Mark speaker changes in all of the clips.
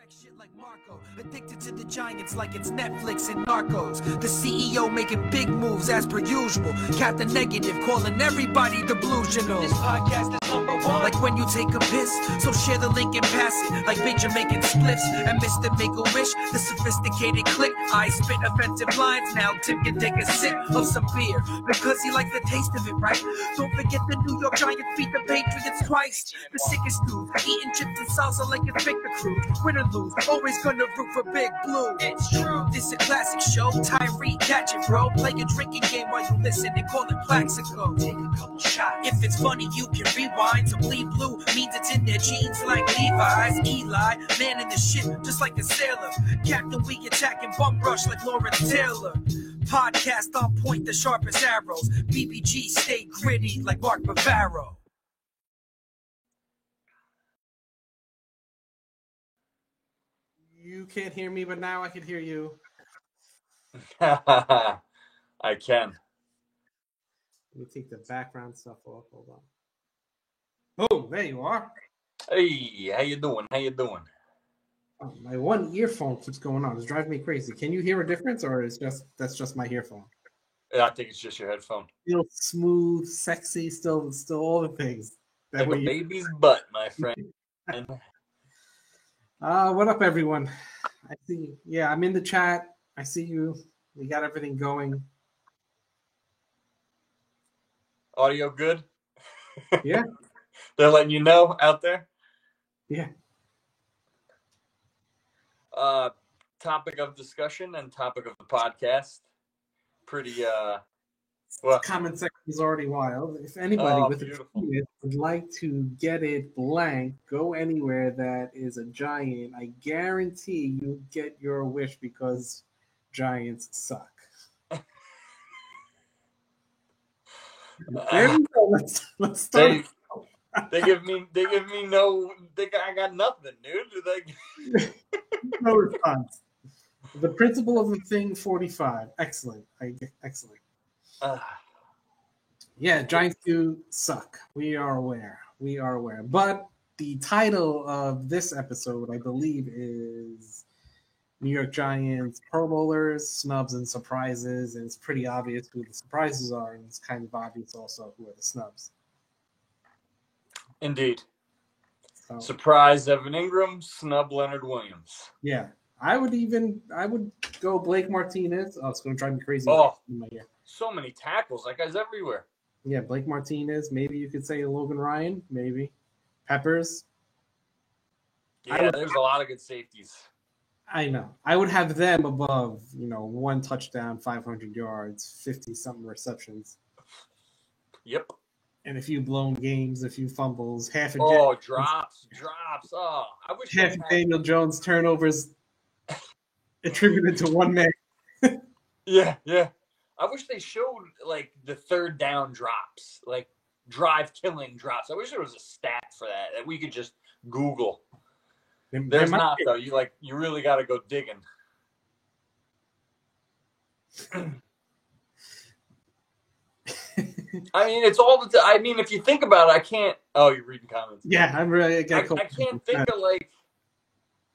Speaker 1: Shit like Marco, addicted to the Giants like it's Netflix and Narcos. The CEO making big moves as per usual. Captain Negative calling everybody delusional. This podcast is number one. Like when you take a piss, so share the link and pass it. Like Benja making spliffs and Mr. Make-A-Wish. The sophisticated click, I spit offensive lines. Now Tim can take a sip of some beer because he likes the taste of it, right? Don't forget the New York Giants beat the Patriots twice. The sickest dude, eating chips and salsa like it's Victor Cruz. Win or lose, always gonna root for Big Blue. It's true, this a classic show. Tyree, catch it, bro. Play a drinking game while you listen and call it Plaxico. Take a couple shots. If it's funny, you can rewind. To bleed blue means it's in their jeans like Levi's. Eli, man in the ship, just like a sailor. Captain, we attacking bum rush like Lawrence Taylor. Podcast on point, the sharpest arrows. BBG stay gritty like Mark Bavaro.
Speaker 2: You can't hear me, but now I can hear you.
Speaker 3: I can.
Speaker 2: Let me take the background stuff off. Hold on. Oh, there you are.
Speaker 3: Hey, how you doing? How you doing?
Speaker 2: Oh, my one earphone keeps going on. It's driving me crazy. Can you hear a difference, or is that's just my earphone?
Speaker 3: I think it's just your headphone.
Speaker 2: Still smooth, sexy, still all the things.
Speaker 3: Like a baby's butt, my friend.
Speaker 2: What up, everyone? I see. Yeah, I'm in the chat. I see you. We got everything going.
Speaker 3: Audio good?
Speaker 2: Yeah.
Speaker 3: They're letting you know out there?
Speaker 2: Yeah.
Speaker 3: Topic of discussion and topic of the podcast. Pretty,
Speaker 2: comment section is already wild. If anybody with a penis would like to get it blank, go anywhere that is a giant. I guarantee you get your wish because giants suck. There we go. Let's start.
Speaker 3: They give me no. I got nothing, dude.
Speaker 2: No response. The principle of the thing 45. Excellent. Excellent. Yeah, Giants do suck. We are aware. But the title of this episode, I believe, is New York Giants Pro Bowlers, Snubs, and Surprises. And it's pretty obvious who the surprises are, and it's kind of obvious also who are the snubs.
Speaker 3: Indeed. So, surprise Evan Ingram, snub Leonard Williams.
Speaker 2: Yeah. I would go Blake Martinez. Oh, it's going to drive me crazy.
Speaker 3: Oh, so many tackles. That guy's everywhere.
Speaker 2: Yeah, Blake Martinez. Maybe you could say Logan Ryan. Maybe. Peppers.
Speaker 3: Yeah, there's a lot of good safeties.
Speaker 2: I know. I would have them above, one touchdown, 500 yards, 50-something receptions.
Speaker 3: Yep.
Speaker 2: And a few blown games, a few fumbles, half a
Speaker 3: drops. Oh, I wish
Speaker 2: half Daniel Jones turnovers attributed to one man.
Speaker 3: Yeah. I wish they showed like the third down drops, like drive killing drops. I wish there was a stat for that we could just Google. There's not though. You really got to go digging. I mean, it's all the. I mean, if you think about it, I can't. Oh, you're reading comments.
Speaker 2: Yeah, I'm really.
Speaker 3: I can't think of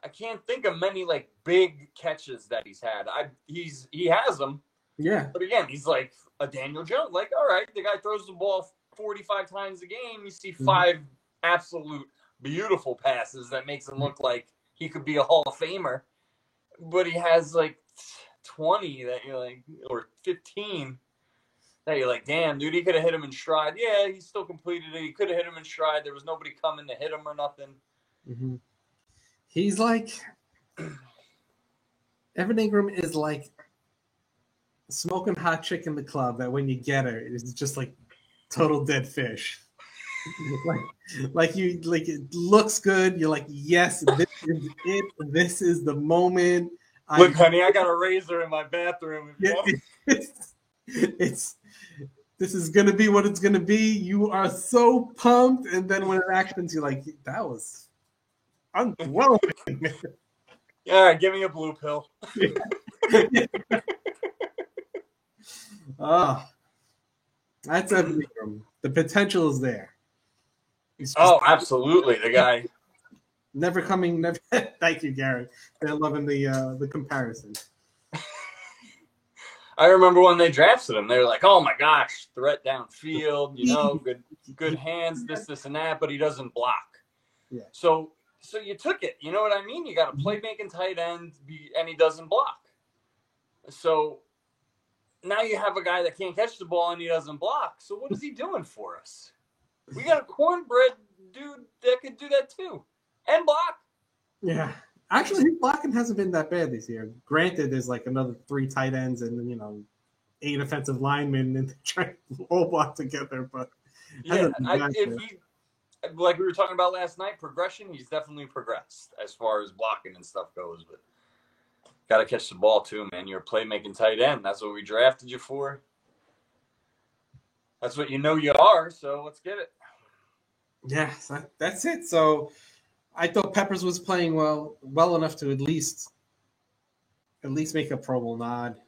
Speaker 3: I can't think of many like big catches that he's had. He has them.
Speaker 2: Yeah.
Speaker 3: But again, he's like a Daniel Jones. Like, all right, the guy throws the ball 45 times a game. You see 5 absolute beautiful passes that makes him look like he could be a Hall of Famer. But he has like 20 that you're like, or 15 that you're like, damn, dude, he could have hit him in stride. Yeah, he still completed it. He could have hit him in stride. There was nobody coming to hit him or nothing.
Speaker 2: Mm-hmm. He's like, Evan Ingram is like smoking hot chick in the club that when you get her, it's just like total dead fish. like it looks good. You're like, yes, this is it. This is the moment.
Speaker 3: Look, honey, I got a razor in my bathroom.
Speaker 2: This is gonna be what it's gonna be. You are so pumped, and then when it happens, you're like, that was underwhelming.
Speaker 3: All right, give me a blue pill.
Speaker 2: That's Evan Ingram. The potential is there.
Speaker 3: Oh, absolutely. The guy.
Speaker 2: Never coming. Never. Thank you, Gary. They're loving the comparison.
Speaker 3: I remember when they drafted him, they were like, "Oh my gosh, threat downfield, good hands, this and that," but he doesn't block.
Speaker 2: Yeah.
Speaker 3: So you took it. You know what I mean? You got a playmaking tight end, and he doesn't block. So now you have a guy that can't catch the ball and he doesn't block. So what is he doing for us? We got a cornbread dude that could do that too, and block.
Speaker 2: Yeah. Actually, his blocking hasn't been that bad this year. Granted, there's like another 3 tight ends and 8 offensive linemen and trying to all block together. But
Speaker 3: yeah, like we were talking about last night, progression. He's definitely progressed as far as blocking and stuff goes. But got to catch the ball too, man. You're a playmaking tight end. That's what we drafted you for. That's what you are. So let's get it.
Speaker 2: Yeah, that's it. So. I thought Peppers was playing well enough to at least make a Pro Bowl nod.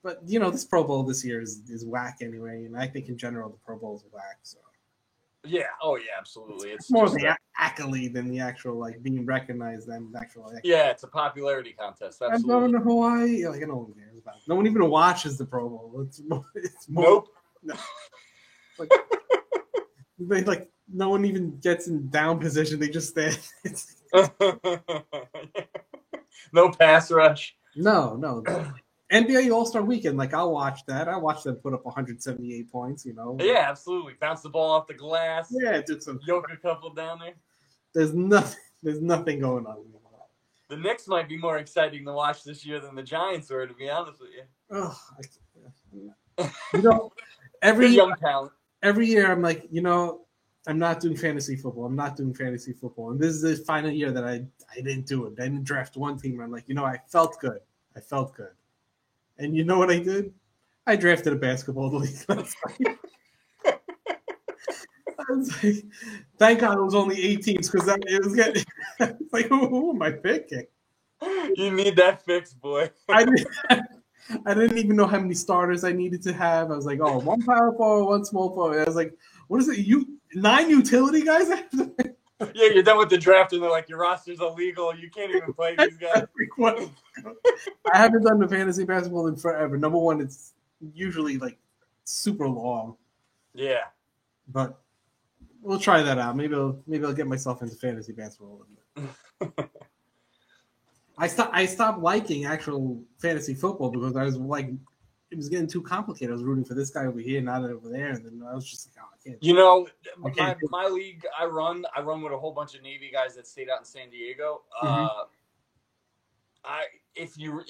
Speaker 2: But this Pro Bowl this year is whack anyway, and I think in general the Pro Bowl is whack. So
Speaker 3: yeah, absolutely. It's
Speaker 2: more of the accolade than the actual being recognized than the actual.
Speaker 3: Yeah, it's a popularity contest. Absolutely.
Speaker 2: I'm going to Hawaii. No one cares about it. No one even watches the Pro Bowl. It's more.
Speaker 3: Nope.
Speaker 2: No. No one even gets in down position. They just stand.
Speaker 3: No pass rush.
Speaker 2: No. NBA All-Star Weekend, I'll watch that. I watch them put up 178 points,
Speaker 3: Yeah, absolutely. Bounce the ball off the glass.
Speaker 2: Yeah, did some
Speaker 3: yoke a couple down there.
Speaker 2: There's nothing going on.
Speaker 3: The Knicks might be more exciting to watch this year than the Giants were, to be honest with you.
Speaker 2: Every
Speaker 3: young talent.
Speaker 2: Every year I'm like, I'm not doing fantasy football. And this is the final year that I didn't do it. I didn't draft one team. I'm like, I felt good. And you know what I did? I drafted a basketball league. I was like, thank God it was only 8 teams because it was getting it's like, who am I picking?
Speaker 3: You need that fix, boy.
Speaker 2: I didn't even know how many starters I needed to have. I was like, 1 power forward, 1 small forward. I was like, what is it? 9 utility guys?
Speaker 3: Yeah, you're done with the draft and they're like, your roster's illegal. You can't even play these guys.
Speaker 2: I haven't done the fantasy basketball in forever. Number one, it's usually super long.
Speaker 3: Yeah.
Speaker 2: But we'll try that out. Maybe I'll get myself into fantasy basketball a little bit. I stopped liking actual fantasy football because I was it was getting too complicated. I was rooting for this guy over here, not over there, and then I was just like, I can't.
Speaker 3: My league I run with a whole bunch of Navy guys that stayed out in San Diego.
Speaker 2: Mm-hmm.
Speaker 3: If you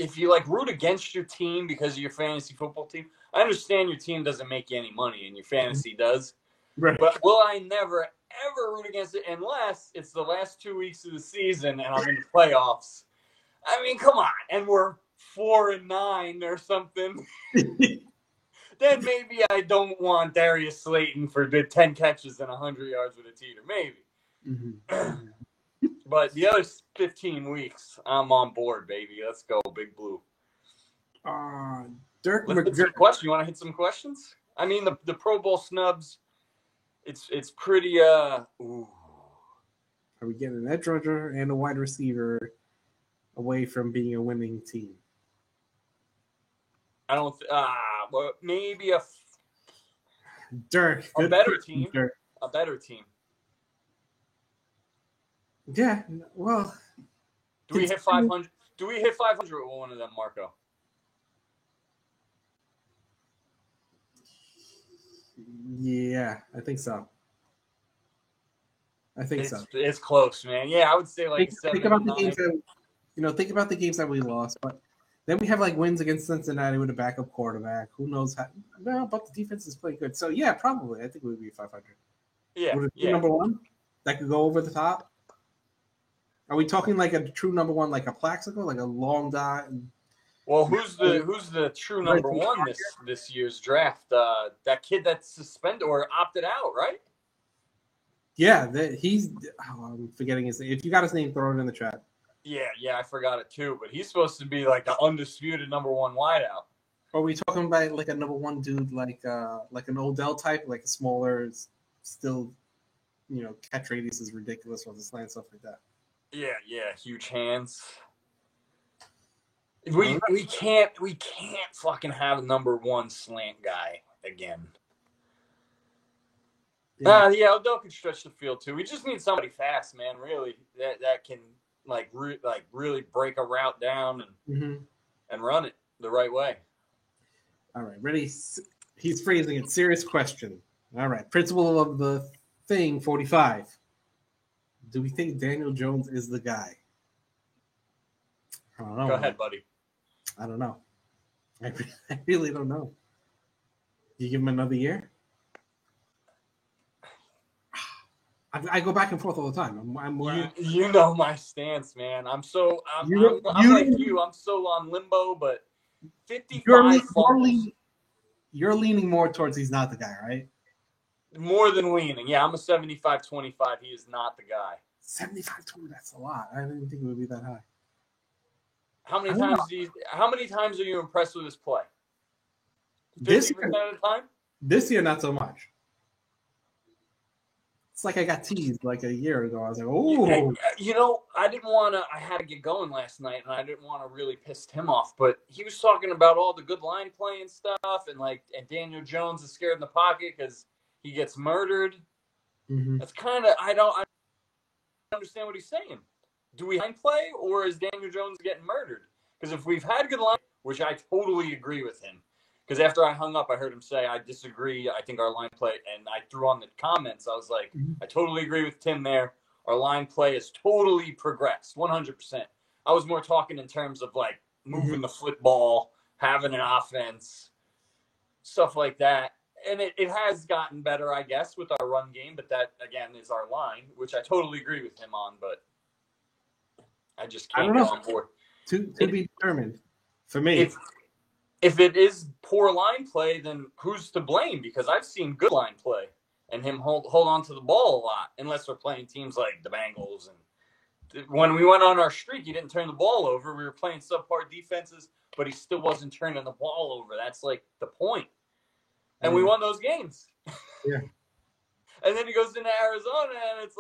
Speaker 3: root against your team because of your fantasy football team, I understand your team doesn't make you any money and your fantasy does.
Speaker 2: Right.
Speaker 3: But will I never ever root against it unless it's the last 2 weeks of the season and I'm in the playoffs? I mean, come on, and we're 4-9 or something. Then maybe I don't want Darius Slayton for the 10 catches and 100 yards with a teeter, maybe.
Speaker 2: Mm-hmm.
Speaker 3: But the other 15 weeks, I'm on board, baby. Let's go, Big Blue.
Speaker 2: Dirk
Speaker 3: Let's hit some questions. You want to hit some questions? I mean, the Pro Bowl snubs. It's pretty. Ooh.
Speaker 2: Are we getting an edge rusher and a wide receiver away from being a winning team?
Speaker 3: I don't. Well, maybe a
Speaker 2: Dirk.
Speaker 3: A better team.
Speaker 2: Dirk.
Speaker 3: A better team.
Speaker 2: Yeah. Well.
Speaker 3: Do we hit 500? Do we hit 500 with one of them, Marco?
Speaker 2: Yeah, I think so.
Speaker 3: It's close, man. Yeah, I would say
Speaker 2: think about the games that, think about the games that we lost, but then we have wins against Cincinnati with a backup quarterback. Who knows how? No, but the defense is playing good. So yeah, probably. I think we would be 500.
Speaker 3: Yeah,
Speaker 2: would it be number one that could go over the top? Are we talking a true number one, like a Plaxico, like a long guy?
Speaker 3: Well, who's the true number one this year's draft? That kid that's suspended or opted out, right?
Speaker 2: Yeah, I'm forgetting his name. If you got his name, throw it in the chat.
Speaker 3: Yeah, I forgot it too. But he's supposed to be the undisputed number one wideout.
Speaker 2: Are we talking about a number one dude, like an Odell type, like a smaller, still, catch radius is ridiculous on the slant, stuff like that?
Speaker 3: Yeah, huge hands. We can't fucking have a number one slant guy again. Yeah, Odell can stretch the field too. We just need somebody fast, man. Really, that can really break a route down and run it the right way.
Speaker 2: All right, ready? He's phrasing it. Serious question. All right, principal of the thing 45. Do we think Daniel Jones is the guy? I don't know.
Speaker 3: Go ahead, buddy.
Speaker 2: I don't know. I really don't know. You give him another year? I go back and forth all the time.
Speaker 3: You know my stance, man. I'm so like you. I'm so on limbo, but 55 fumbles.
Speaker 2: You're leaning more towards he's not the guy, right?
Speaker 3: More than leaning. Yeah, I'm a 75-25. He is not the guy.
Speaker 2: 75-20, that's a lot. I didn't think it would be that high.
Speaker 3: How many times are you impressed with his play?
Speaker 2: 50%
Speaker 3: of the time?
Speaker 2: This year, not so much. It's like I got teased like a year ago. I was like, oh.
Speaker 3: You know, I had to get going last night, and I didn't want to really piss him off, but he was talking about all the good line play and stuff, and Daniel Jones is scared in the pocket because he gets murdered.
Speaker 2: Mm-hmm.
Speaker 3: That's kind of, I don't understand what he's saying. Do we line play, or is Daniel Jones getting murdered? Because if we've had good line, which I totally agree with him, because after I hung up, I heard him say, I disagree. I think our line play, and I threw on the comments. I was like, I totally agree with Tim there. Our line play has totally progressed, 100%. I was more talking in terms of moving the football, having an offense, stuff like that. And it has gotten better, I guess, with our run game. But that, again, is our line, which I totally agree with him on. But I just can't get on board.
Speaker 2: To be determined for me.
Speaker 3: If it is poor line play, then who's to blame? Because I've seen good line play and him hold on to the ball a lot, unless we're playing teams like the Bengals. And when we went on our streak, he didn't turn the ball over. We were playing subpar defenses, but he still wasn't turning the ball over. That's the point. And we won those games.
Speaker 2: Yeah.
Speaker 3: And then he goes into Arizona, and it's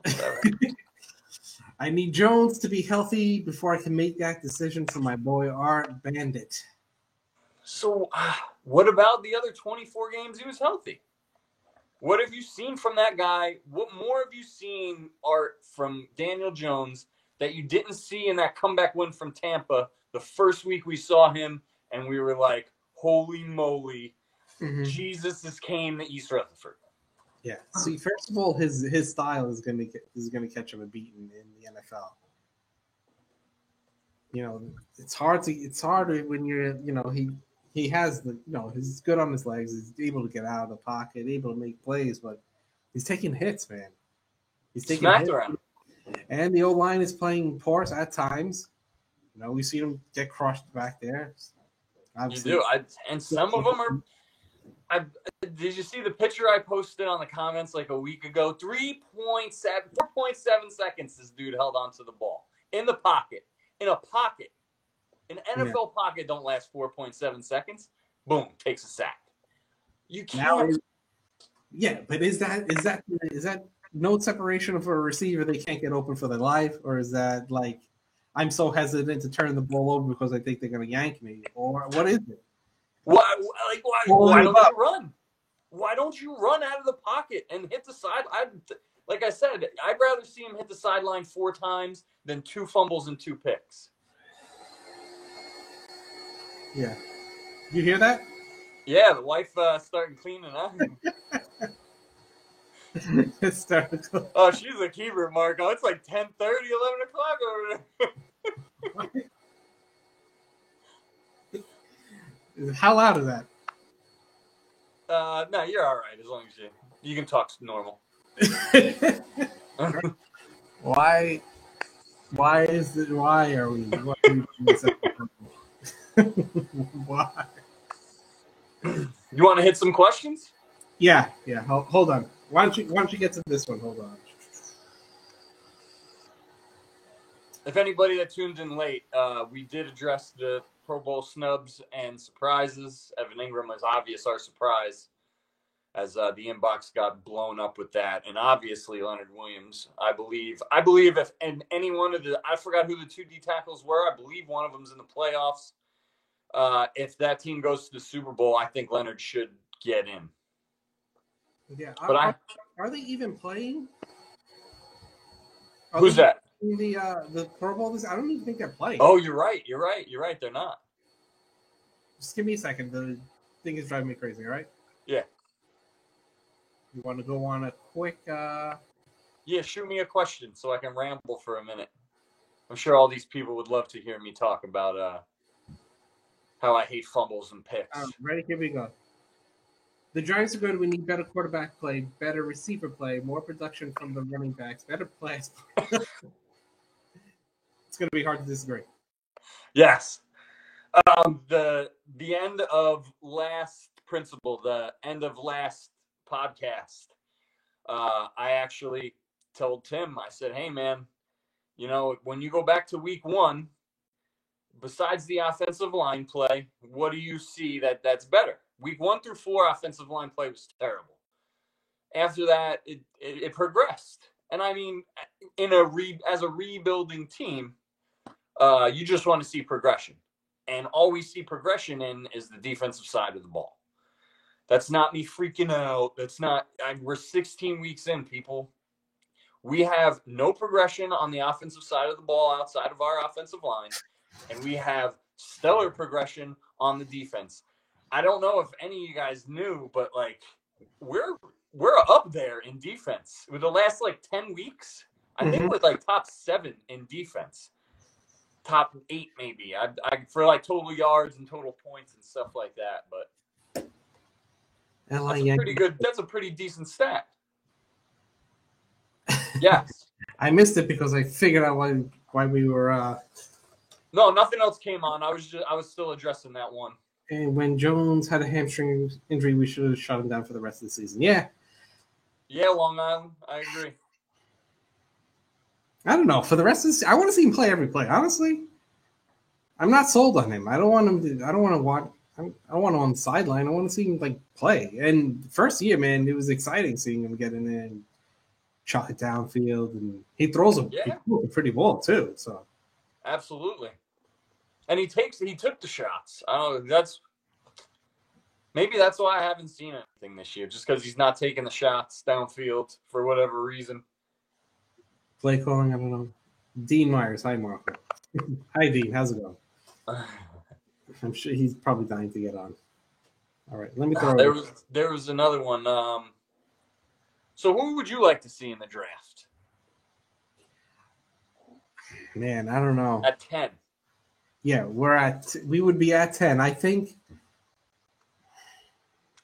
Speaker 3: whatever.
Speaker 2: I need Jones to be healthy before I can make that decision for my boy Art Bandit.
Speaker 3: So, what about the other 24 games he was healthy? What have you seen from that guy? What more have you seen, Art, from Daniel Jones that you didn't see in that comeback win from Tampa the first week we saw him, and we were like, holy moly, Jesus came to East Rutherford.
Speaker 2: Yeah. See, first of all, his style is going to catch him a beating in the NFL. You know, it's hard when you're, he has he's good on his legs. He's able to get out of the pocket, able to make plays, but he's taking hits, man. He's taking hits.
Speaker 3: Around.
Speaker 2: And the O-line is playing porous at times. We see him get crushed back there. Obviously.
Speaker 3: You do. And some of them are. Did you see the picture I posted on the comments a week ago? 4.7 seconds this dude held onto the ball. In the pocket. In a pocket. An NFL pocket don't last 4.7 seconds. Boom, takes a sack. You can't.
Speaker 2: But is that no separation for a receiver they can't get open for their life? Or is that I'm so hesitant to turn the ball over because I think they're going to yank me? Or what is it?
Speaker 3: Why don't you run? Why don't you run out of the pocket and hit the side? Like I said, I'd rather see him hit the sideline 4 times than 2 fumbles and 2 picks.
Speaker 2: Yeah. You hear that?
Speaker 3: Yeah, the wife started cleaning up. Oh, she's a keeper, Marco. It's 10:30, 11 o'clock over
Speaker 2: there. How loud is that?
Speaker 3: No, you're all right as long as you can talk normal.
Speaker 2: Why are we? Why?
Speaker 3: You want to hit some questions?
Speaker 2: Yeah. Hold on. Why don't you get to this one? Hold on.
Speaker 3: If anybody that tuned in late, we did address the Pro Bowl snubs and surprises. Evan Ingram was obvious our surprise. as the inbox got blown up with that. And obviously Leonard Williams, I believe if and any one of the, I forgot who the 2 D tackles were. I believe one of them's in the playoffs. If that team goes to the Super Bowl, I think Leonard should get in.
Speaker 2: Yeah,
Speaker 3: but
Speaker 2: are they even playing?
Speaker 3: Who's that?
Speaker 2: The Pro Bowl? I don't even think they're playing.
Speaker 3: Oh, you're right. They're not.
Speaker 2: Just give me a second. The thing is driving me crazy, all right?
Speaker 3: Yeah.
Speaker 2: You want to go on a quick...
Speaker 3: Yeah, shoot me a question so I can ramble for a minute. I'm sure all these people would love to hear me talk about how I hate fumbles and picks.
Speaker 2: Ready? Here we go. The Giants are good. We need better quarterback play, better receiver play, more production from the running backs, better plays. It's going to be hard to disagree.
Speaker 3: Yes. The end of last principle, the end of last podcast, I actually told Tim, I said, hey, man, when you go back to week 1, besides the offensive line play, what do you see that's better? Week 1 through 4, offensive line play was terrible. After that, it progressed. And I mean, as a rebuilding team, you just want to see progression. And all we see progression in is the defensive side of the ball. That's not me freaking out. We're 16 weeks in, people. We have no progression on the offensive side of the ball outside of our offensive line. And we have stellar progression on the defense. I don't know if any of you guys knew, but we're up there in defense. With the last 10 weeks, I think we're top 7 in defense. Top 8 maybe. I for total yards and total points and stuff like that, but that's pretty good. That's a pretty decent stat. Yes.
Speaker 2: I missed it because I figured out why we were
Speaker 3: No, nothing else came on. I was still addressing that one.
Speaker 2: And when Jones had a hamstring injury, we should have shut him down for the rest of the season. Yeah.
Speaker 3: Yeah, Long Island. I agree.
Speaker 2: I don't know. For the rest of I want to see him play every play. Honestly, I'm not sold on him. I don't want him to. I don't want to watch. I don't want him on the sideline. I want to see him play. And first year, man, it was exciting seeing him get in there and chuck it downfield, and he throws a pretty ball too. So
Speaker 3: absolutely. And he took the shots. I don't know. Maybe that's why I haven't seen anything this year, just because he's not taking the shots downfield for whatever reason.
Speaker 2: Play calling, I don't know. Dean Myers, hi Marco. Hi Dean, how's it going? I'm sure he's probably dying to get on. All right, let me throw.
Speaker 3: There was another one. So who would you like to see in the draft?
Speaker 2: Man, I don't know.
Speaker 3: At 10.
Speaker 2: Yeah, we would be at 10. I think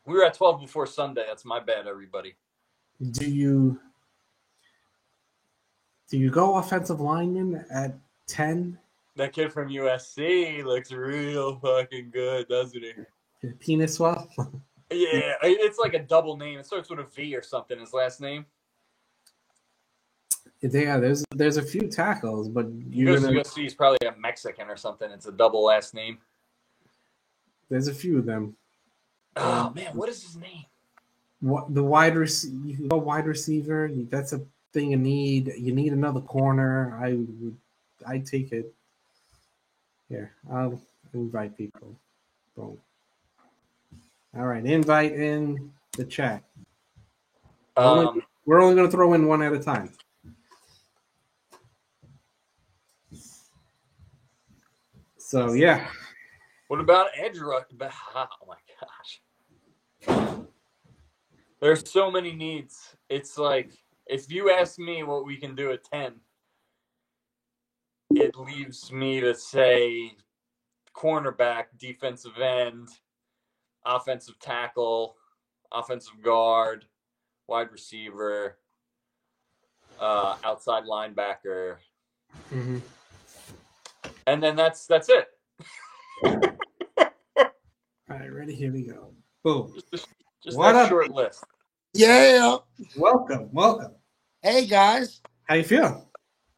Speaker 3: we were at 12 before Sunday. That's my bad, everybody.
Speaker 2: Do you go offensive lineman at 10?
Speaker 3: That kid from USC looks real fucking good, doesn't he?
Speaker 2: Penis swell?
Speaker 3: Yeah, it's like a double name. It starts with a V or something, his last name.
Speaker 2: Yeah, there's a few tackles, but
Speaker 3: USC is probably a Mexican or something. It's a double last name.
Speaker 2: There's a few of them.
Speaker 3: Oh man, what is his name?
Speaker 2: What the wide receiver? You can go wide receiver. That's a thing you need. You need another corner. I'd take it. Here, I'll invite people. Boom. All right, invite in the chat. We're only going to throw in one at a time. So, yeah.
Speaker 3: What about edge rush? Oh, my gosh. There's so many needs. It's like, if you ask me what we can do at 10, it leaves me to say cornerback, defensive end, offensive tackle, offensive guard, wide receiver, outside linebacker.
Speaker 2: Mm-hmm.
Speaker 3: And then that's it.
Speaker 2: All right, ready? Here we go. Boom.
Speaker 3: Just that short list.
Speaker 4: Yeah.
Speaker 2: Welcome.
Speaker 4: Hey, guys.
Speaker 2: How you feel?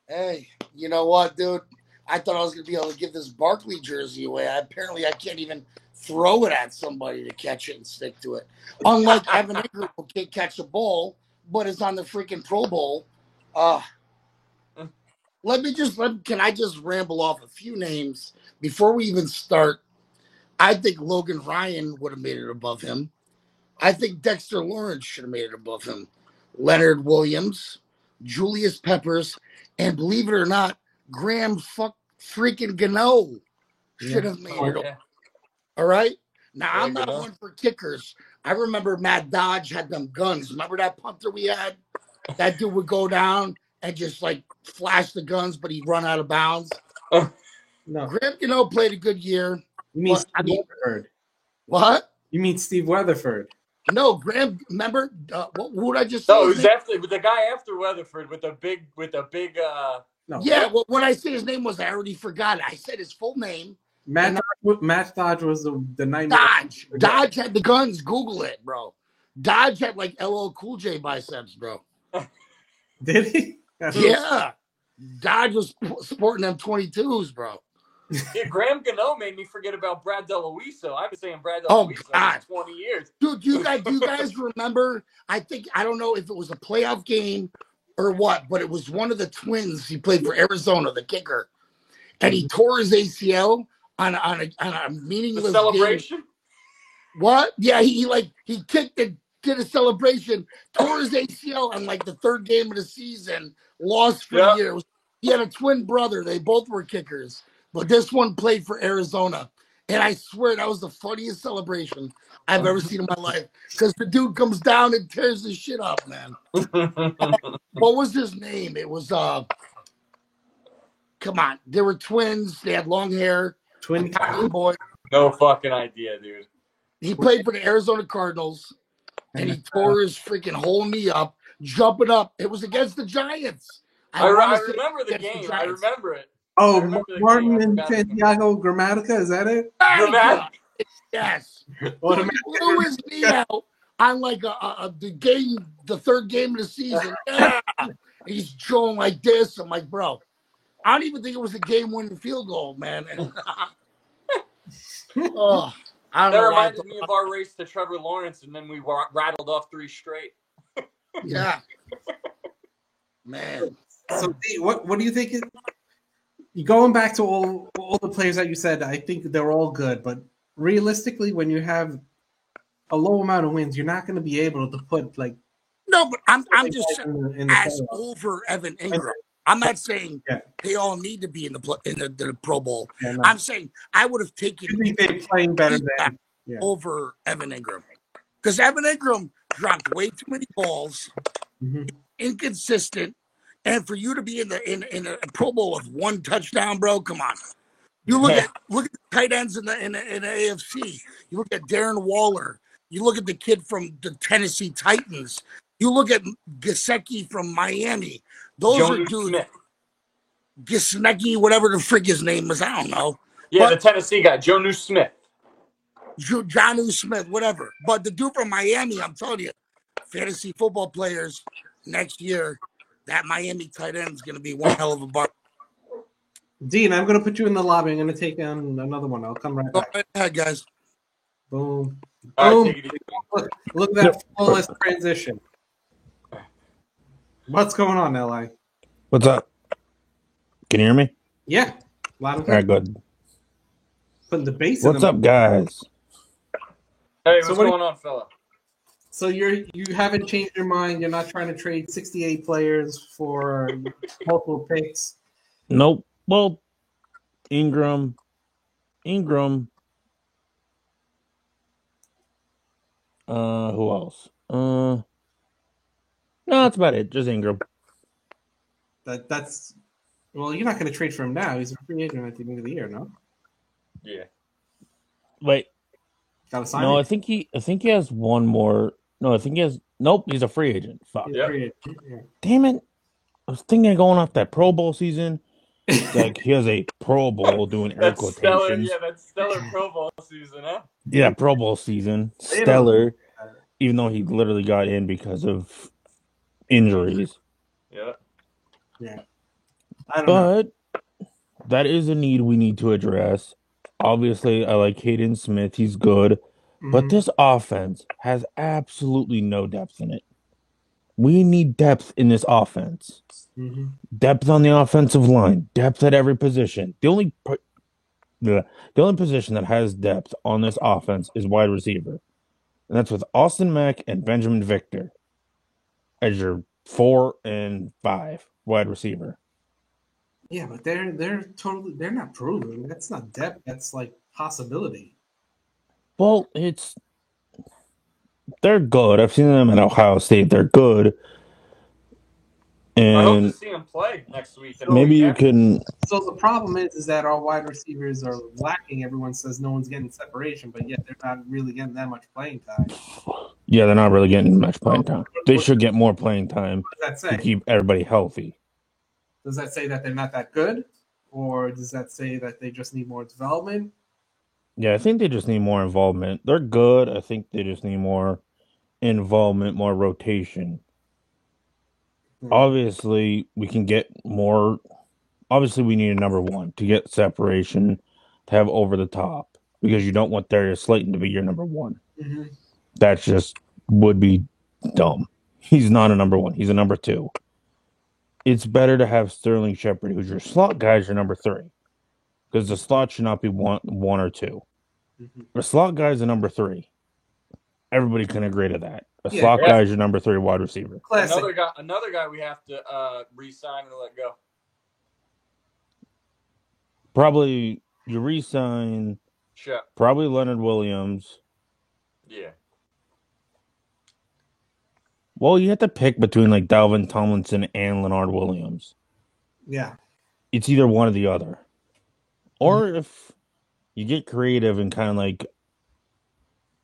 Speaker 4: Hey, you know what, dude? I thought I was going to be able to give this Barkley jersey away. Apparently, I can't even throw it at somebody to catch it and stick to it. Unlike Evan Ingram, who can't catch a ball, but is on the freaking Pro Bowl. Can I just ramble off a few names before we even start? I think Logan Ryan would have made it above him. I think Dexter Lawrence should have made it above him. Leonard Williams, Julius Peppers, and believe it or not, Graham freaking Gano should have made it.
Speaker 3: Yeah.
Speaker 4: All right? Now,
Speaker 3: Yeah,
Speaker 4: I'm not
Speaker 3: Gano.
Speaker 4: one for kickers. I remember Matt Dodge had them guns. Remember that punter we had? That dude would go down and just, like, flash the guns, but he'd run out of bounds.
Speaker 2: No.
Speaker 4: Graham Gano played a good year.
Speaker 2: You mean
Speaker 4: Well,
Speaker 2: Steve Weatherford?
Speaker 4: What?
Speaker 2: You mean Steve Weatherford?
Speaker 4: No, Graham. Remember who did I just say?
Speaker 3: No, it
Speaker 4: his
Speaker 3: was
Speaker 4: name?
Speaker 3: with the guy after Weatherford with the big.
Speaker 2: No.
Speaker 4: Yeah. Well, when I say his name was, I already forgot. I said his full name.
Speaker 2: Matt Dodge was the 90.
Speaker 4: Dodge had the guns. Google it, bro. Dodge had like LL Cool J biceps, bro.
Speaker 2: Did he?
Speaker 4: Yeah. Dodge was sporting them 22s, bro.
Speaker 3: Yeah, Graham Gano made me forget about Brad DeLuiso. I've been saying Brad
Speaker 4: Oh,
Speaker 3: DeLuiso
Speaker 4: God.
Speaker 3: for 20 years.
Speaker 4: Dude, do you guys remember? I don't know if it was a playoff game or what, but it was one of the Twins. He played for Arizona, the kicker, and he tore his ACL on a meaningless
Speaker 3: The celebration?
Speaker 4: game. What? Yeah, he kicked and did a celebration, tore his ACL on like the third game of the season, lost for the year. He had a twin brother. They both were kickers, but this one played for Arizona. And I swear that was the funniest celebration I've ever seen in my life. Because the dude comes down and tears his shit up, man. What was his name? It was come on. They were twins. They had long hair.
Speaker 2: Twin
Speaker 4: boy.
Speaker 3: No fucking idea, dude.
Speaker 4: He played for the Arizona Cardinals, and he tore his freaking whole knee up, jumping up. It was against the Giants.
Speaker 3: I remember the game. I remember it.
Speaker 2: Oh, Martin and Santiago Grammatica, is that it?
Speaker 3: Grammatica.
Speaker 4: Yes. He blew his knee out on like the third game of the season. Yeah. He's throwing like this. I'm like, bro, I don't even think it was a game-winning field goal, man. Oh, I don't
Speaker 3: that
Speaker 4: know.
Speaker 3: reminded me of our race to Trevor Lawrence, and then we rattled off 3 straight.
Speaker 4: Yeah. Man.
Speaker 2: So, what do you think? Going back to all the players that you said, I think they're all good. But realistically, when you have a low amount of wins, you're not going to be able to put like.
Speaker 4: No, but I'm just saying as over Evan Ingram. I'm not saying they all need to be in the Pro Bowl. Yeah, no. I'm saying I would have taken.
Speaker 2: I think they're playing better than
Speaker 4: over Evan Ingram, because Evan Ingram dropped way too many balls, inconsistent, and for you to be in a Pro Bowl with 1 touchdown, bro, come on. You look at the tight ends in the AFC. You look at Darren Waller. You look at the kid from the Tennessee Titans. You look at Gesicki from Miami. Those are dudes. Gesicki, whatever the frig his name is, I don't know.
Speaker 3: Yeah, the Tennessee guy, Jonnu Smith.
Speaker 4: Jonnu Smith, whatever. But the dude from Miami, I'm telling you, fantasy football players next year, that Miami tight end is going to be one hell of a buck.
Speaker 2: Dean, I'm going to put you in the lobby. I'm going to take on another one. I'll come right back.
Speaker 4: Go ahead, guys.
Speaker 2: Boom.
Speaker 3: All
Speaker 2: Boom.
Speaker 3: right,
Speaker 2: Look at that flawless transition. What's going on, LI?
Speaker 5: What's up? Can you hear me?
Speaker 2: Yeah. Loud and
Speaker 5: All right, good.
Speaker 2: Putting the bass
Speaker 5: What's up, guys?
Speaker 3: Hey, what's going on, fella?
Speaker 2: So you haven't changed your mind. You're not trying to trade 68 players for multiple picks.
Speaker 5: Nope. Well, Ingram. Who else? No, that's about it. Just Ingram.
Speaker 2: That's well, you're not going to trade for him now. He's a free agent at the end of the year, no?
Speaker 3: Yeah.
Speaker 5: Wait.
Speaker 2: Got to sign.
Speaker 5: No, I think he has one more. No, I think he has. Nope, he's a free agent. Fuck.
Speaker 3: Yeah.
Speaker 5: Damn it! I was thinking of going off that Pro Bowl season. Like he has a Pro Bowl doing air quotations.
Speaker 3: Stellar, yeah, that's stellar Pro Bowl season, huh?
Speaker 5: Yeah, Pro Bowl season, stellar. Even though he literally got in because of injuries.
Speaker 3: Yeah.
Speaker 2: Yeah.
Speaker 5: But that is a need we need to address. Obviously, I like Hayden Smith. He's good. But
Speaker 2: Mhm.
Speaker 5: this offense has absolutely no depth in it. We need depth in this offense.
Speaker 2: Mhm.
Speaker 5: Depth on the offensive line. Depth at every position. The only position that has depth on this offense is wide receiver. And that's with Austin Mack and Benjamin Victor as your 4 and 5 wide receiver.
Speaker 2: Yeah, but they're not proven. That's not depth. That's like possibility.
Speaker 5: Well, they're good. I've seen them at Ohio State. They're good.
Speaker 3: I hope to
Speaker 5: And
Speaker 3: see him play next week. And
Speaker 5: maybe you
Speaker 3: yeah.
Speaker 5: can.
Speaker 2: So the problem is that our wide receivers are lacking. Everyone says no one's getting separation, but yet they're not really getting that much playing time.
Speaker 5: Yeah, they're not really getting much playing time. They
Speaker 2: What
Speaker 5: should get more playing time
Speaker 2: does that
Speaker 5: to
Speaker 2: say?
Speaker 5: keep everybody healthy.
Speaker 2: Does that say that they're not that good? Or does that say that they just need more development?
Speaker 5: Yeah, I think they just need more involvement. They're good. I think they just need more involvement, more rotation. Obviously, we can get more. Obviously, we need a number one to get separation, to have over the top, because you don't want Darius Slayton to be your number one.
Speaker 2: Mm-hmm.
Speaker 5: That just would be dumb. He's not a number one. He's a number two. It's better to have Sterling Shepard, who's your slot guy, as your number three, because the slot should not be one or two.
Speaker 2: Mm-hmm.
Speaker 5: The slot guy is a number three. Everybody can agree to that. A
Speaker 2: Yeah,
Speaker 5: slot
Speaker 3: yeah.
Speaker 5: guy is your number three wide receiver.
Speaker 2: Classic.
Speaker 3: Another guy we have to re-sign and let go.
Speaker 5: Probably you re-sign.
Speaker 3: Shep.
Speaker 5: Probably Leonard Williams.
Speaker 3: Yeah.
Speaker 5: Well, you have to pick between like Dalvin Tomlinson and Leonard Williams.
Speaker 2: Yeah.
Speaker 5: It's either one or the other. Or if you get creative and kind of like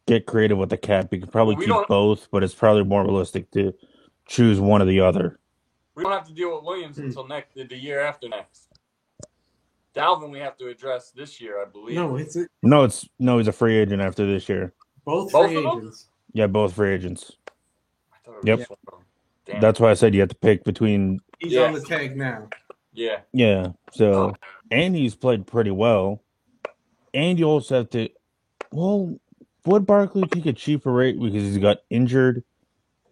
Speaker 5: get creative with the cap, you could probably keep both, but it's probably more realistic to choose one or the other.
Speaker 3: We don't have to deal with Williams until the year after next. Dalvin we have to address this year, I believe.
Speaker 5: He's a free agent after this year.
Speaker 2: Both free agents.
Speaker 5: Yeah, both free agents.
Speaker 3: I thought it was one of them. Damn.
Speaker 5: That's why I said you have to pick between.
Speaker 2: He's on the tag now.
Speaker 3: Yeah.
Speaker 5: Yeah. So, and he's played pretty well. And you also have to. Well, would Barkley take a cheaper rate because he's got injured?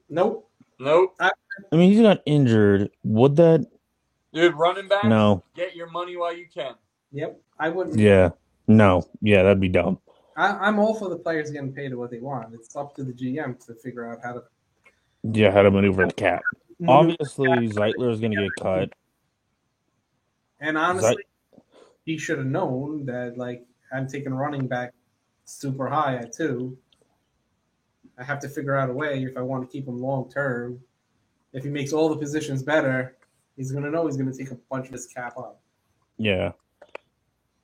Speaker 2: Nope.
Speaker 5: I mean, he's got injured. Would that?
Speaker 3: Dude, running back.
Speaker 5: No.
Speaker 3: Get your money while you can.
Speaker 2: Yep. I wouldn't.
Speaker 5: Yeah. No. Yeah, that'd be dumb.
Speaker 2: I'm all for the players getting paid what they want. It's up to the GM to figure out how to
Speaker 5: maneuver the cap. Obviously, Zeitler is going to get cut.
Speaker 2: And honestly, he should have known that, like, I'm taking running back super high at 2. I have to figure out a way if I want to keep him long term. If he makes all the positions better, he's going to know he's going to take a bunch of his cap up.
Speaker 5: Yeah.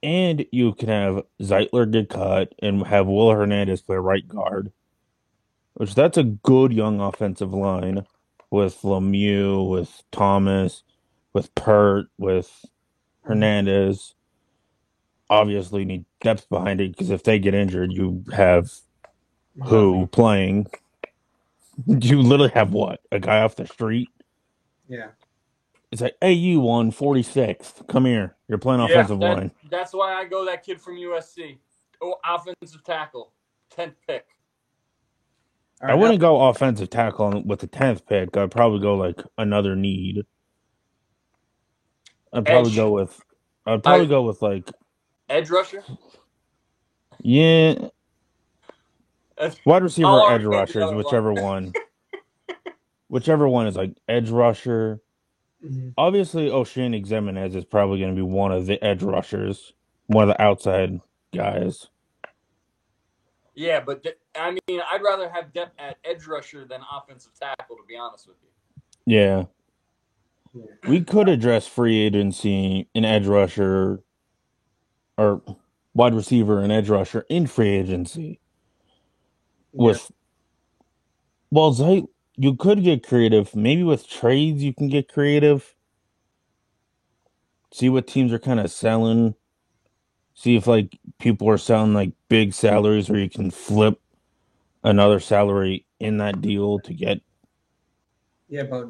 Speaker 5: And you can have Zeitler get cut and have Will Hernandez play right guard, which that's a good young offensive line with Lemieux, with Thomas, with Pert, with Hernandez. Obviously need depth behind it because if they get injured, you have who playing? You literally have what? A guy off the street?
Speaker 2: Yeah.
Speaker 5: It's like, hey, you won 46th. Come here. You're playing offensive line.
Speaker 3: That's why I go that kid from USC. Oh, offensive tackle. 10th pick.
Speaker 5: I wouldn't go offensive tackle with the 10th pick. I'd probably go like another need. I'd probably go with like
Speaker 3: edge rusher.
Speaker 5: Yeah. Wide receiver or edge rushers, whichever one. Whichever one is like edge rusher.
Speaker 2: Mm-hmm.
Speaker 5: Obviously, Oshane Xemenez is probably going to be one of the edge rushers, one of the outside guys.
Speaker 3: Yeah, but I mean, I'd rather have depth at edge rusher than offensive tackle, to be honest with you.
Speaker 5: Yeah. We could address free agency in edge rusher or wide receiver and edge rusher in free agency. You could get creative. Maybe with trades, you can get creative. See what teams are kind of selling. See if like people are selling like big salaries where you can flip another salary in that deal to get.
Speaker 2: Yeah, but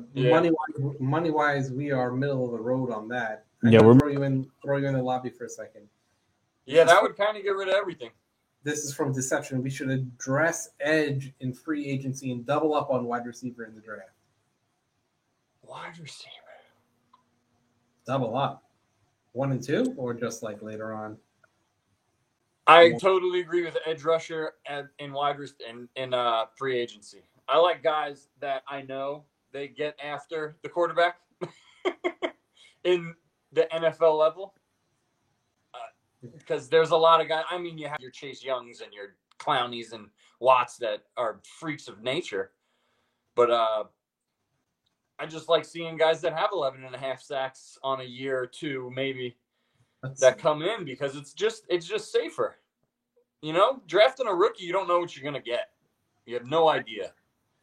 Speaker 2: money wise, we are middle of the road on that.
Speaker 5: We're
Speaker 2: throw you in the lobby for a second.
Speaker 3: Yeah, that would kind of get rid of everything.
Speaker 2: This is from Deception. We should address edge in free agency and double up on wide receiver in the draft.
Speaker 3: Wide receiver.
Speaker 2: Double up. 1 and 2, or just like later on?
Speaker 3: I totally agree with edge rusher in wide in free agency. I like guys that I know they get after the quarterback in the NFL level. Because there's a lot of guys. I mean, you have your Chase Youngs and your Clownies and Watts that are freaks of nature. But I just like seeing guys that have 11.5 sacks on a year or two, maybe, that come in because it's just safer. You know, drafting a rookie, you don't know what you're going to get. You have no idea.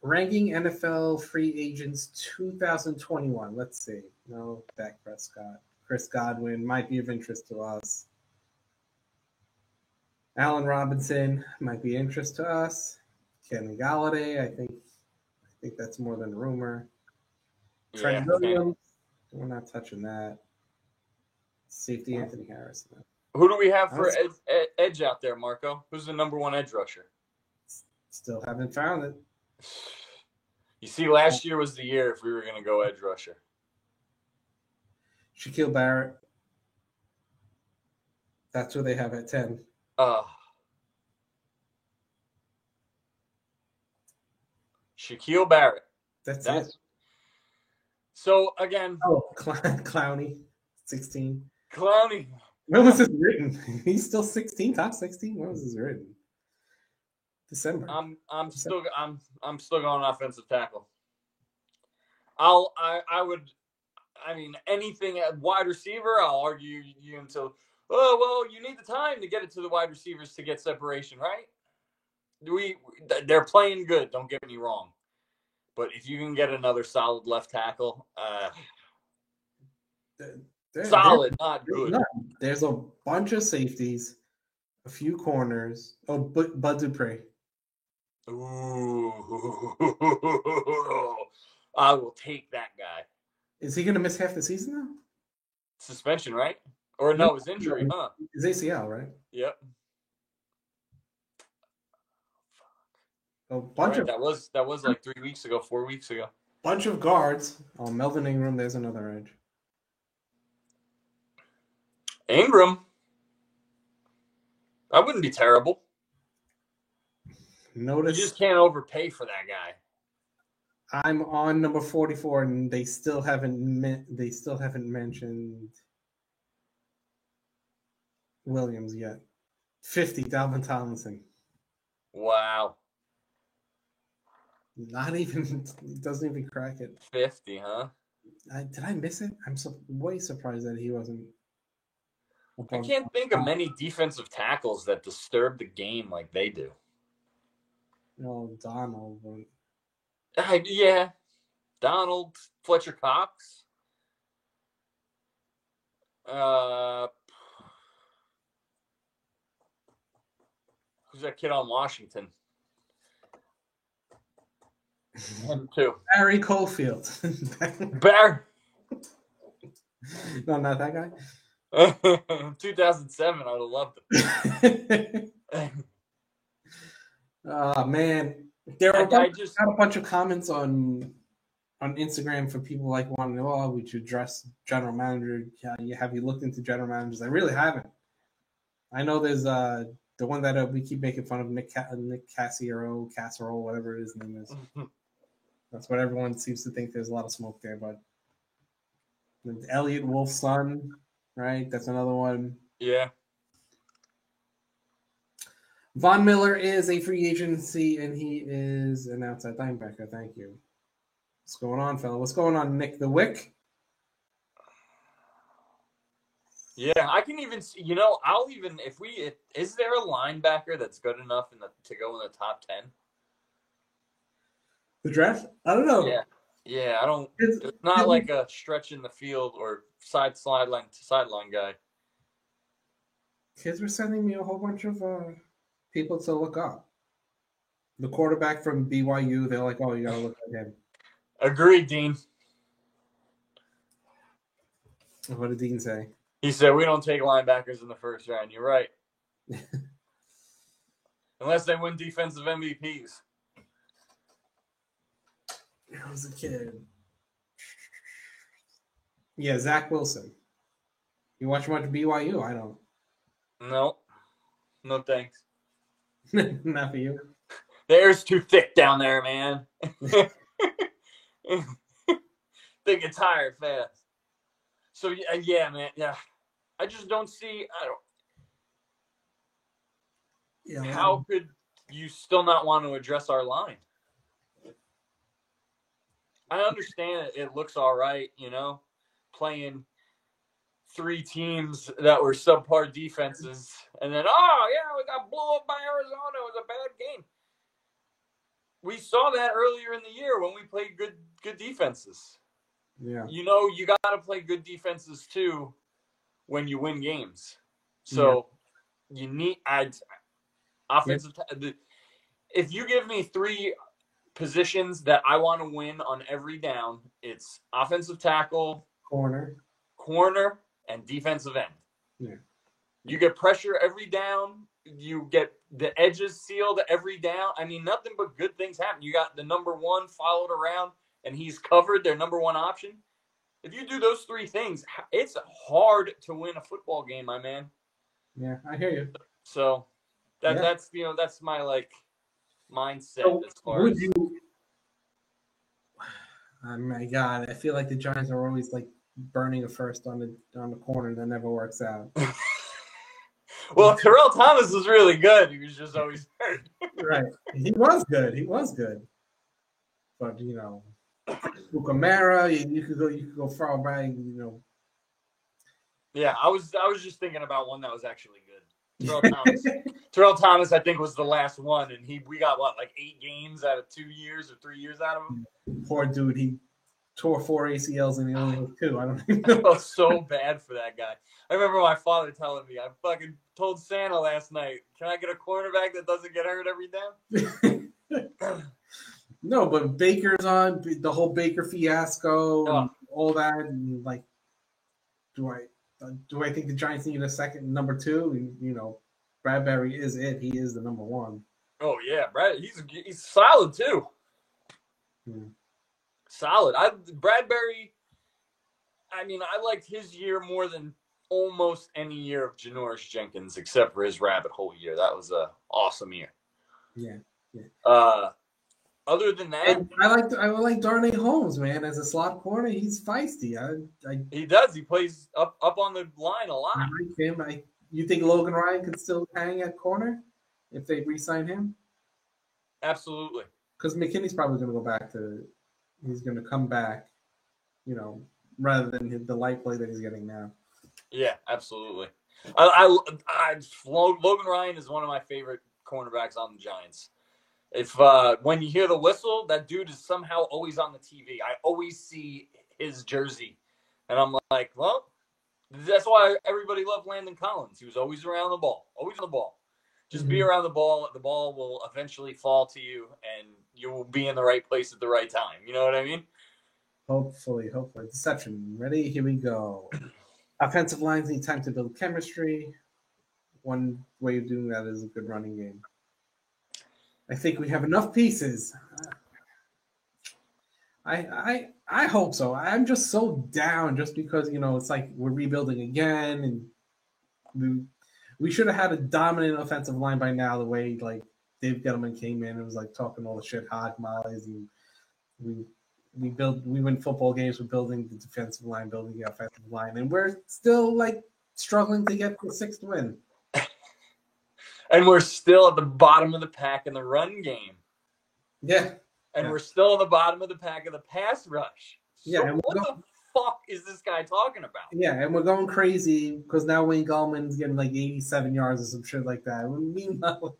Speaker 2: Ranking NFL free agents 2021. Let's see. No, Dak Prescott. Chris Godwin might be of interest to us. Allen Robinson might be of interest to us. Kenny Galladay, I think that's more than a rumor. Trent Williams, we're not touching that. Safety Anthony Harrison.
Speaker 3: Who do we have for edge out there, Marco? Who's the number one edge rusher?
Speaker 2: Still haven't found it.
Speaker 3: You see, last year was the year if we were going to go edge rusher.
Speaker 2: Shaquille Barrett. That's who they have at 10.
Speaker 3: Shaquille Barrett.
Speaker 2: That's it.
Speaker 3: So, again.
Speaker 2: Oh, Clowney, 16.
Speaker 3: Clowney.
Speaker 2: When was this written? He's still 16, top 16. When was this written? December.
Speaker 3: I'm still going offensive tackle. I mean, anything at wide receiver, I'll argue you until, you need the time to get it to the wide receivers to get separation, right? They're playing good, don't get me wrong. But if you can get another solid left tackle, solid, not good.
Speaker 2: There's a bunch of safeties, a few corners. Oh, Bud Dupree.
Speaker 3: Ooh, I will take that guy.
Speaker 2: Is he going to miss half the season now?
Speaker 3: Suspension, right? Or no, his injury, huh?
Speaker 2: His ACL, right?
Speaker 3: Yep.
Speaker 2: A bunch of
Speaker 3: that was like 4 weeks ago.
Speaker 2: Bunch of guards. Oh, Melvin Ingram. There's another edge.
Speaker 3: Ingram. That wouldn't be terrible.
Speaker 2: Notice
Speaker 3: you just can't overpay for that guy.
Speaker 2: I'm on number 44, and they still haven't mentioned Williams yet. 50, Dalvin Tomlinson.
Speaker 3: Wow.
Speaker 2: Not even, doesn't even crack it.
Speaker 3: 50, huh?
Speaker 2: Did I miss it? I'm way surprised that he wasn't.
Speaker 3: I can't think of many defensive tackles that disturb the game like they do.
Speaker 2: No, Donald.
Speaker 3: Yeah. Donald, Fletcher Cox. Who's that kid on Washington? Him too.
Speaker 2: Barry Cofield. No, not that guy.
Speaker 3: 2007, I would have loved him.
Speaker 2: Man, there were got a bunch of comments on Instagram for people like wanting to know, we should address general manager. Have you looked into general managers? I really haven't. I know there's the one that we keep making fun of, Nick Casserole, whatever his name is. That's what everyone seems to think. There's a lot of smoke there, but Elliot Wolf's son, right? That's another one.
Speaker 3: Yeah.
Speaker 2: Von Miller is a free agency, and he is an outside linebacker. Thank you. What's going on, fella? What's going on, Nick the Wick?
Speaker 3: Yeah, I can even see, is there a linebacker that's good enough to go in the top 10?
Speaker 2: The draft? I don't know.
Speaker 3: Yeah, I don't. It's not like a stretch in the field or sideline to sideline guy.
Speaker 2: Kids were sending me a whole bunch of people to look up. The quarterback from BYU, they're like, "Oh, you gotta look at him."
Speaker 3: Agreed, Dean.
Speaker 2: What did Dean say?
Speaker 3: He said, we don't take linebackers in the first round. You're right. Unless they win defensive MVPs.
Speaker 2: I was a kid. Yeah, Zach Wilson. You watch much BYU? I don't.
Speaker 3: No. No thanks.
Speaker 2: Not for you.
Speaker 3: The air's too thick down there, man. They get tired fast. So, yeah, man. Yeah. I just don't see. How could you still not want to address our line? I understand it looks all right, playing 3 teams that were subpar defenses, and then, we got blown up by Arizona. It was a bad game. We saw that earlier in the year when we played good defenses.
Speaker 2: Yeah.
Speaker 3: You got to play good defenses too when you win games. So you need offensive. If you give me 3 positions that I want to win on every down, it's offensive tackle, corner, and defensive end.
Speaker 2: Yeah.
Speaker 3: You get pressure every down. You get the edges sealed every down. I mean, nothing but good things happen. You got the number 1 followed around, and he's covered, their number 1 option. If you do those 3 things, it's hard to win a football game, my man.
Speaker 2: Yeah, I hear you.
Speaker 3: So that's my mindset as far as.
Speaker 2: Oh my God, I feel like the Giants are always burning a first on the corner that never works out.
Speaker 3: Well, Terrell Thomas was really good. He was just always hurt.
Speaker 2: Right. He was good. But Kamara, you could go far back,
Speaker 3: Yeah, I was just thinking about one that was actually good. Terrell Thomas, I think, was the last one, and we got 8 games out of 2 years or 3 years out of him.
Speaker 2: Poor dude, he tore 4 ACLs and he only had 2. I don't even
Speaker 3: I
Speaker 2: know.
Speaker 3: felt so bad for that guy. I remember my father telling me, I fucking told Santa last night, can I get a cornerback that doesn't get hurt every down?
Speaker 2: No, but Baker's on the whole Baker fiasco and all that, and do I think the Giants need a second number 2? And Bradbury is it. He is the number 1.
Speaker 3: Oh yeah, Brad. He's solid too.
Speaker 2: Hmm.
Speaker 3: Solid. Bradbury. I mean, I liked his year more than almost any year of Janoris Jenkins, except for his rabbit hole year. That was an awesome year.
Speaker 2: Yeah.
Speaker 3: Other than that,
Speaker 2: and I like Darnay Holmes, man, as a slot corner. He's feisty.
Speaker 3: He does. He plays up on the line a lot.
Speaker 2: I like him. You think Logan Ryan could still hang at corner if they re-sign him?
Speaker 3: Absolutely.
Speaker 2: Because McKinney's probably going to go back he's going to come back, rather than the light play that he's getting now.
Speaker 3: Yeah, absolutely. Logan Ryan is one of my favorite cornerbacks on the Giants. If when you hear the whistle, that dude is somehow always on the TV. I always see his jersey, and I'm like, well, that's why everybody loved Landon Collins. He was always around the ball, always on the ball. Just be around the ball. The ball will eventually fall to you, and you will be in the right place at the right time. You know what I mean?
Speaker 2: Hopefully. Deception. Ready? Here we go. Offensive lines need time to build chemistry. One way of doing that is a good running game. I think we have enough pieces. I hope so. I'm just so down just because, it's like we're rebuilding again, and we should have had a dominant offensive line by now, the way Dave Gettleman came in and was talking all the shit, hog mollies, and we win football games with building the defensive line, building the offensive line, and we're still struggling to get the 6th win.
Speaker 3: And we're still at the bottom of the pack in the run game.
Speaker 2: Yeah.
Speaker 3: And we're still at the bottom of the pack of the pass rush. So
Speaker 2: and
Speaker 3: what the fuck is this guy talking about?
Speaker 2: Yeah, and we're going crazy because now Wayne Gallman's getting 87 yards or some shit like that. Meanwhile,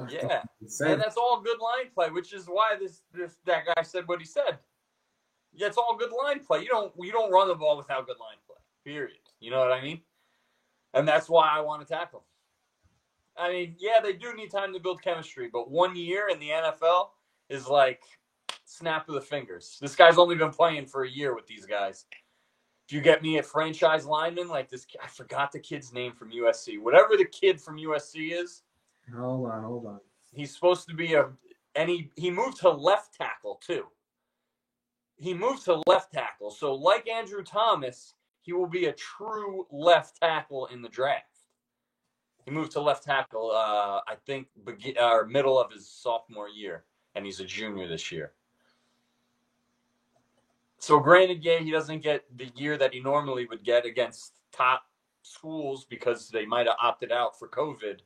Speaker 3: yeah, and that's all good line play, which is why that guy said what he said. Yeah, it's all good line play. You don't run the ball without good line play. Period. You know what I mean? And that's why I want to tackle. I mean, yeah, they do need time to build chemistry, but 1 year in the NFL is snap of the fingers. This guy's only been playing for a year with these guys. If you get me a franchise lineman like this, I forgot the kid's name from USC. Whatever the kid from USC is.
Speaker 2: Hold on.
Speaker 3: He's supposed to be he moved to left tackle too. So like Andrew Thomas, he will be a true left tackle in the draft. He moved to left tackle, I think, middle of his sophomore year, and he's a junior this year. So granted, he doesn't get the year that he normally would get against top schools because they might have opted out for COVID.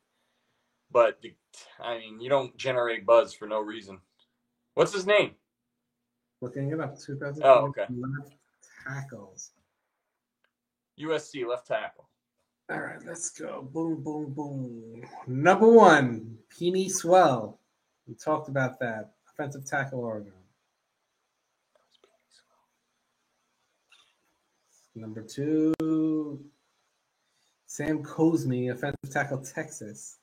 Speaker 3: But, you don't generate buzz for no reason. What's his name?
Speaker 2: Looking it up. 2000.
Speaker 3: Oh, okay.
Speaker 2: Left tackles.
Speaker 3: USC left tackle.
Speaker 2: All right, let's go. Boom, boom, boom. Number 1, Penei Sewell. We talked about that. Offensive tackle, Oregon. Number 2, Sam Cosmi, offensive tackle, Texas.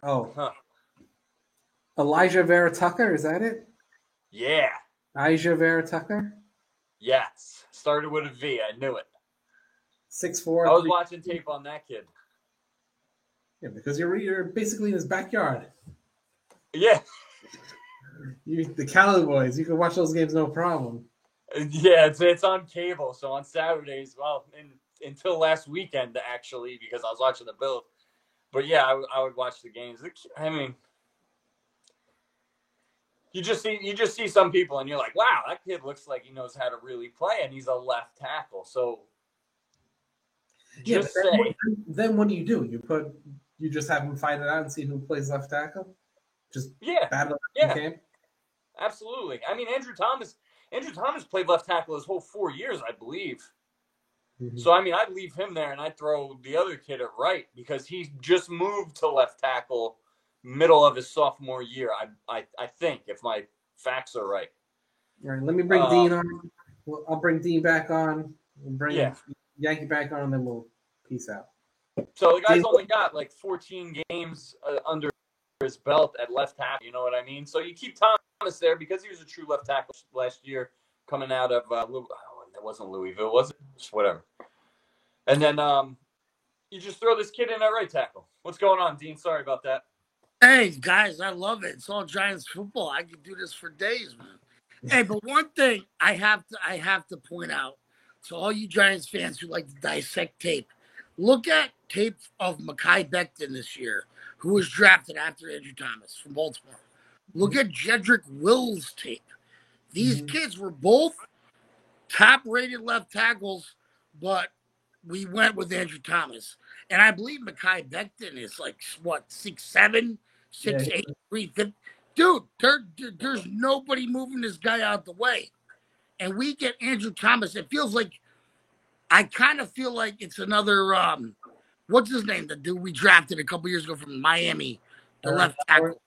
Speaker 2: Oh. Elijah Vera Tucker, is that it?
Speaker 3: Yeah.
Speaker 2: Elijah Vera Tucker?
Speaker 3: Yes. Started with a V. I knew it.
Speaker 2: 6'4".
Speaker 3: I was watching tape on that kid.
Speaker 2: Yeah, because you're basically in his backyard.
Speaker 3: Yeah.
Speaker 2: The Cowboys, you can watch those games no problem.
Speaker 3: Yeah, it's on cable. So on Saturdays, until last weekend, actually, because I was watching the Bills. But yeah, I would watch the games. I mean, you just see some people, and you're like, wow, that kid looks like he knows how to really play, and he's a left tackle. So
Speaker 2: then what do? You just have him fight it out and see who plays left tackle? Just battle in camp?
Speaker 3: Absolutely. I mean, Andrew Thomas played left tackle his whole 4 years, I believe. Mm-hmm. So, I'd leave him there and I'd throw the other kid at right because he just moved to left tackle middle of his sophomore year, I think, if my facts are right.
Speaker 2: All right, let me bring Dean on. I'll bring Dean back on. We'll bring Yankee back on, and then we'll peace out.
Speaker 3: So the guy's only got like 14 games under his belt at left tackle, you know what I mean? So you keep Thomas there because he was a true left tackle last year coming out of it wasn't Louisville, was it? Whatever. And then you just throw this kid in at right tackle. What's going on, Dean? Sorry about that.
Speaker 4: Hey, guys, I love it. It's all Giants football. I could do this for days, man. Hey, but one thing I have to point out to all you Giants fans who like to dissect tape, look at tape of Mekhi Becton this year, who was drafted after Andrew Thomas from Baltimore. Look at Jedrick Wills' tape. These kids were both top-rated left tackles, but we went with Andrew Thomas. And I believe Mekhi Becton is like, 6'7", 6'8", 350. Dude, there's nobody moving this guy out the way. And we get Andrew Thomas. It feels like, I kind of feel like it's another, what's his name? The dude we drafted a couple years ago from Miami, the left tackle.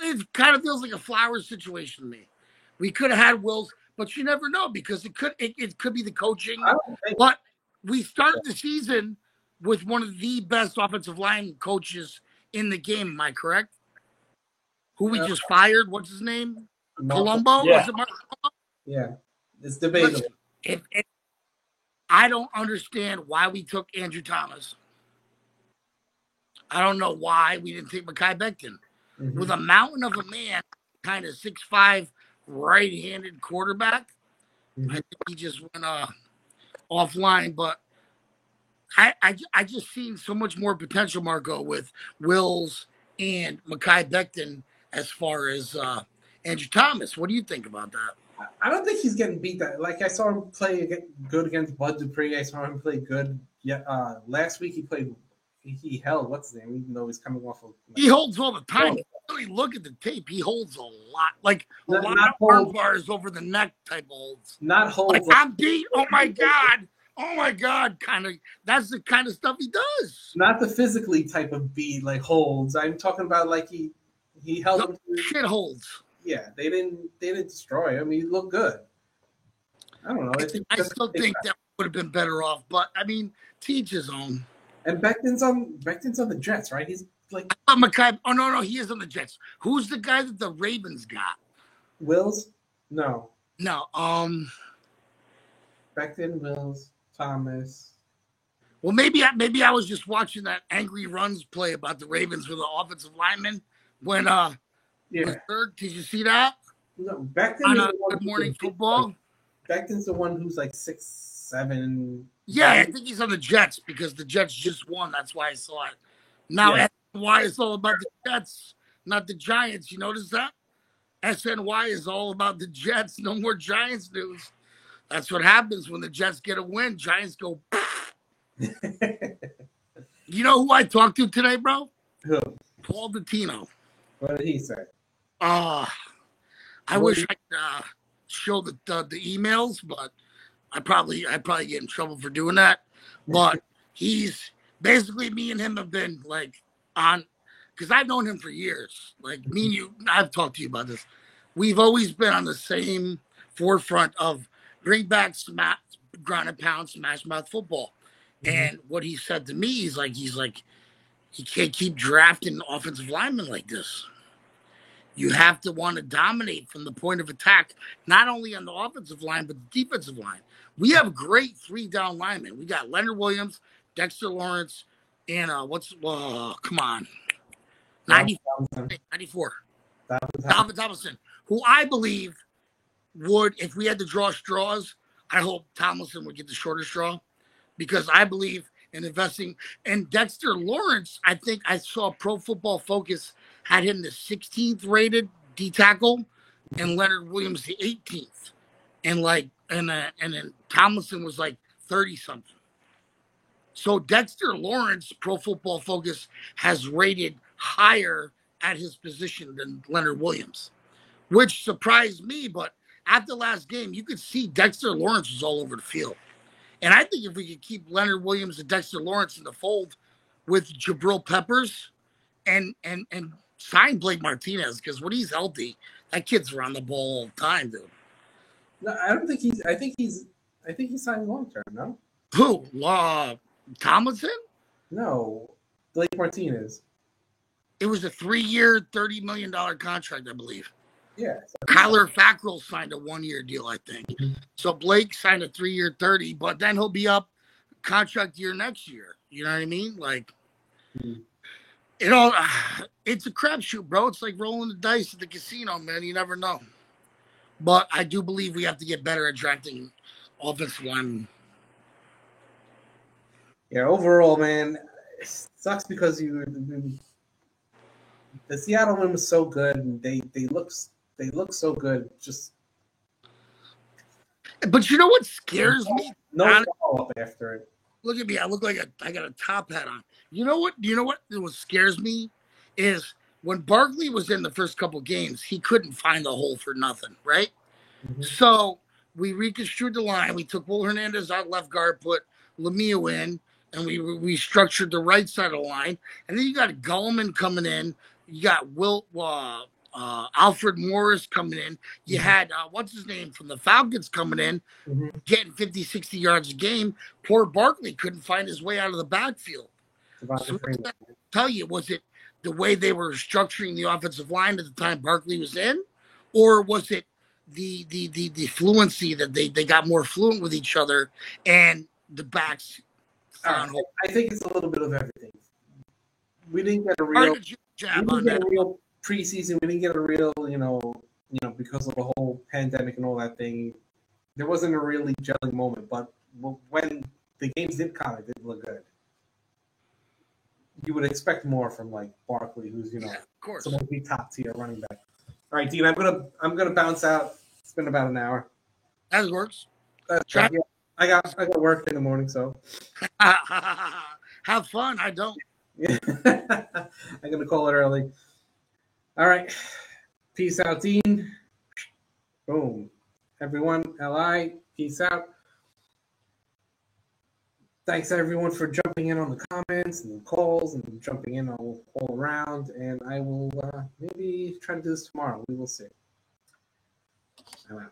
Speaker 4: It kind of feels like a Flowers situation to me. We could have had Wills, but you never know because it could be the coaching. But we started the season with one of the best offensive line coaches in the game. Am I correct? Who we just fired? What's his name? Colombo?
Speaker 3: Yeah.
Speaker 4: Was it Mark Colombo?
Speaker 2: Yeah, it's debatable.
Speaker 4: I don't understand why we took Andrew Thomas. I don't know why we didn't take Mekhi Becton. Mm-hmm. With a mountain of a man, kind of 6'5", right-handed quarterback, I think he just went offline. But I just seen so much more potential, Marco, with Wills and Mekhi Becton as far as Andrew Thomas. What do you think about that?
Speaker 2: I don't think he's getting beat that. Like I saw him play good against Bud Dupree. I saw him play good. Yeah, last week he held what's his name, even though he's coming off of.
Speaker 4: He holds all the time. If you really look at the tape, he holds a lot, like a lot of arm bars over the neck type holds.
Speaker 2: Not holds.
Speaker 4: Like I'm beat. Oh my god! Kind of. That's the kind of stuff he does.
Speaker 2: Not the physically type of beat like holds. I'm talking about like he held him.
Speaker 4: Shit holds.
Speaker 2: Yeah, they didn't destroy him. He looked good. I don't know.
Speaker 4: I still think that would have been better off, but I mean, to each his own.
Speaker 2: And Becton's on the Jets, right? He's like
Speaker 4: Mekhi. Oh no, he is on the Jets. Who's the guy that the Ravens got?
Speaker 2: Wills? No. Becton, Wills, Thomas.
Speaker 4: Well, maybe I was just watching that Angry Runs play about the Ravens with the offensive lineman when
Speaker 2: Yeah.
Speaker 4: Berserk, did you see that?
Speaker 2: No, Becton
Speaker 4: On
Speaker 2: is the one
Speaker 4: Good
Speaker 2: who's
Speaker 4: Morning
Speaker 2: like,
Speaker 4: Football?
Speaker 2: Becton's the one who's like 6'7".
Speaker 4: Yeah, I think he's on the Jets because the Jets just won. That's why I saw it. Now,
Speaker 2: Yeah.
Speaker 4: SNY is all about the Jets, not the Giants. You notice that? SNY is all about the Jets. No more Giants news. That's what happens when the Jets get a win. Giants go. You know who I talked to today, bro?
Speaker 2: Who?
Speaker 4: Paul Dottino.
Speaker 2: What did he say?
Speaker 4: I
Speaker 2: What
Speaker 4: wish
Speaker 2: did-
Speaker 4: I could show the emails, but I probably get in trouble for doing that. But he's basically, me and him have been like on, because I've known him for years. Like me and you, I've talked to you about this. We've always been on the same forefront of bring back ground and pound, smash mouth football. And what he said to me, he's like, he can't keep drafting offensive linemen like this. You have to want to dominate from the point of attack, not only on the offensive line, but the defensive line. We have great 3-down linemen. We got Leonard Williams, Dexter Lawrence, and come on, 94. Dalvin Tomlinson, who I believe would, if we had to draw straws, I hope Tomlinson would get the shorter straw, because I believe in investing. And Dexter Lawrence, I think I saw Pro Football Focus had him the 16th rated D tackle, and Leonard Williams the 18th, and then Tomlinson was like 30 something. So Dexter Lawrence, Pro Football Focus has rated higher at his position than Leonard Williams, which surprised me. But after last game, you could see Dexter Lawrence was all over the field. And I think if we could keep Leonard Williams and Dexter Lawrence in the fold with Jabril Peppers and sign Blake Martinez, because when he's healthy, that kid's around the ball all the time, dude.
Speaker 2: No, I don't think he's. I think he's signed long term. No.
Speaker 4: Who? Tomlinson?
Speaker 2: No, Blake Martinez.
Speaker 4: It was a 3-year, $30 million contract, I believe.
Speaker 2: Yeah.
Speaker 4: Kyler Fackrell signed a 1-year deal, I think. So Blake signed a 3-year 30, but then he'll be up contract year next year. You know what I mean? Like, it's a crapshoot, bro. It's like rolling the dice at the casino, man. You never know. But I do believe we have to get better at drafting offensive linemen.
Speaker 2: Yeah. Overall, man, it sucks because the Seattle one was so good, and they look so good. Just.
Speaker 4: But you know what scares me?
Speaker 2: No follow up after it.
Speaker 4: Look at me. I look like I got a top hat on. You know what? What scares me is when Barkley was in the first couple games, he couldn't find the hole for nothing, right? So we reconstructed the line. We took Will Hernandez out left guard, put Lemieux in, and we restructured the right side of the line. And then you got Gallman coming in. You got Alfred Morris coming in. You had, what's his name, from the Falcons coming in, getting 50, 60 yards a game. Poor Barkley couldn't find his way out of the backfield. So tell you, was it the way they were structuring the offensive line at the time Barkley was in? Or was it the fluency that they got more fluent with each other and the backs found hope?
Speaker 2: I think it's a little bit of everything. We didn't get a real preseason. We didn't get a real, because of the whole pandemic and all that thing. There wasn't a really gelling moment, but when the games did come, it did look good. You would expect more from like Barkley, who's of course someone to be top tier running back. All right, Dean, I'm gonna bounce out. It's been about an hour.
Speaker 4: That works.
Speaker 2: Yeah, I got work in the morning, so
Speaker 4: have fun. I don't.
Speaker 2: Yeah. I'm gonna call it early. All right. Peace out, Dean. Boom. Everyone, LI, peace out. Thanks everyone for jumping in on the comments and the calls and jumping in all around. And I will maybe try to do this tomorrow. We will see. I'm out.